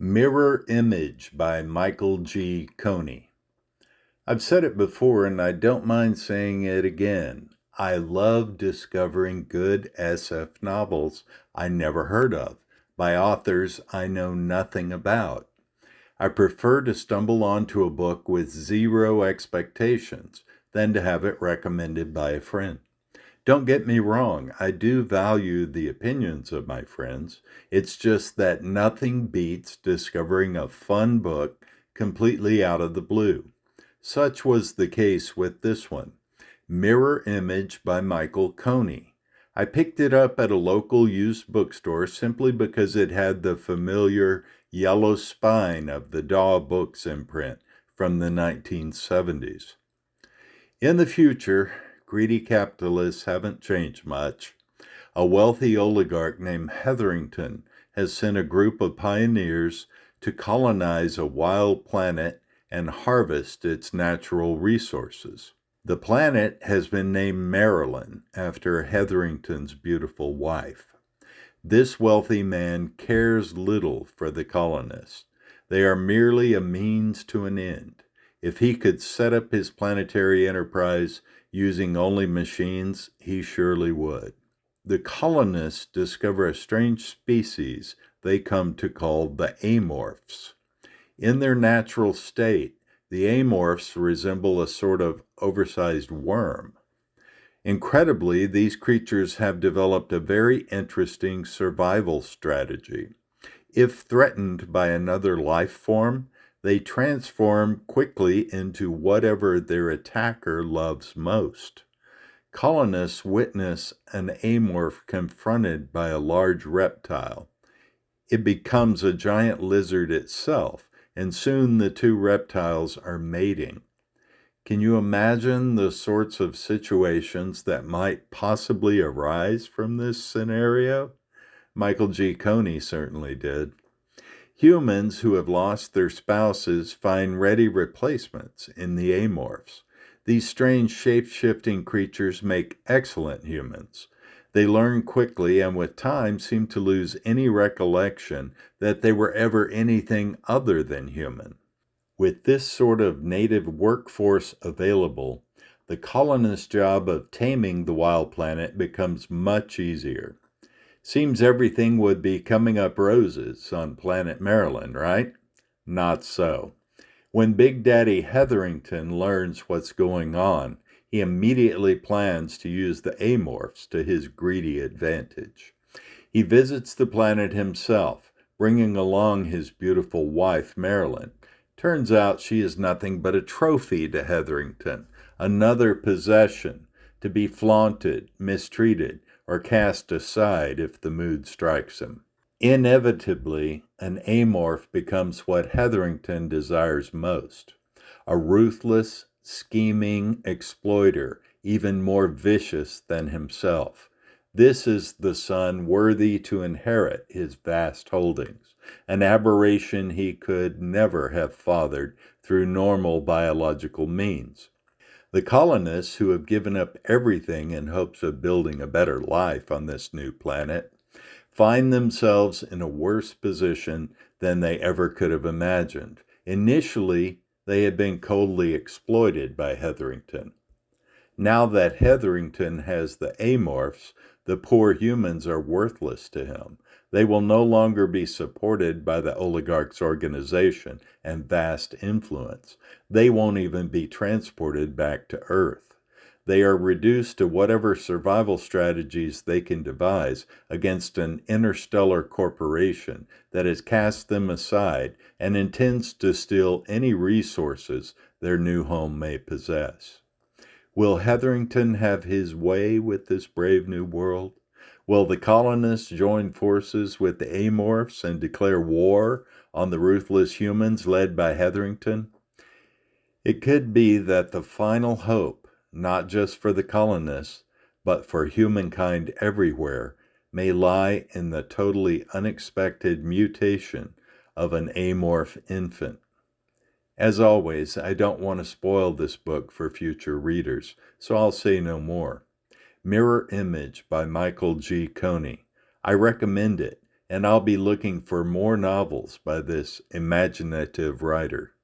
Mirror Image by Michael G. Coney. I've said it before and I don't mind saying it again. I love discovering good SF novels I never heard of by authors I know nothing about. I prefer to stumble onto a book with zero expectations than to have it recommended by a friend. Don't get me wrong, I do value the opinions of my friends. It's just that nothing beats discovering a fun book completely out of the blue. Such was the case with this one, Mirror Image by Michael Coney. I picked it up at a local used bookstore simply because it had the familiar yellow spine of the Daw Books imprint from the 1970s. In the future, greedy capitalists haven't changed much. A wealthy oligarch named Hetherington has sent a group of pioneers to colonize a wild planet and harvest its natural resources. The planet has been named Maryland after Hetherington's beautiful wife. This wealthy man cares little for the colonists. They are merely a means to an end. If he could set up his planetary enterprise using only machines, he surely would. The colonists discover a strange species they come to call the amorphs. In their natural state, the amorphs resemble a sort of oversized worm. Incredibly, these creatures have developed a very interesting survival strategy. If threatened by another life form, they transform quickly into whatever their attacker loves most. Colonists witness an amorph confronted by a large reptile. It becomes a giant lizard itself, and soon the two reptiles are mating. Can you imagine the sorts of situations that might possibly arise from this scenario? Michael G. Coney certainly did. Humans who have lost their spouses find ready replacements in the amorphs. These strange shape-shifting creatures make excellent humans. They learn quickly and with time seem to lose any recollection that they were ever anything other than human. With this sort of native workforce available, the colonist's job of taming the wild planet becomes much easier. Seems everything would be coming up roses on planet Maryland, right? Not so. When Big Daddy Hetherington learns what's going on, he immediately plans to use the amorphs to his greedy advantage. He visits the planet himself, bringing along his beautiful wife, Marilyn. Turns out she is nothing but a trophy to Hetherington, another possession, to be flaunted, mistreated, or cast aside if the mood strikes him. Inevitably, an amorph becomes what Hetherington desires most, a ruthless, scheming exploiter, even more vicious than himself. This is the son worthy to inherit his vast holdings, an aberration he could never have fathered through normal biological means. The colonists, who have given up everything in hopes of building a better life on this new planet, find themselves in a worse position than they ever could have imagined. Initially, they had been coldly exploited by Hetherington. Now that Hetherington has the amorphs, the poor humans are worthless to him. They will no longer be supported by the oligarch's organization and vast influence. They won't even be transported back to Earth. They are reduced to whatever survival strategies they can devise against an interstellar corporation that has cast them aside and intends to steal any resources their new home may possess. Will Hetherington have his way with this brave new world? Will the colonists join forces with the amorphs and declare war on the ruthless humans led by Hetherington? It could be that the final hope, not just for the colonists, but for humankind everywhere, may lie in the totally unexpected mutation of an amorph infant. As always, I don't want to spoil this book for future readers, so I'll say no more. Mirror Image by Michael G. Coney. I recommend it, and I'll be looking for more novels by this imaginative writer.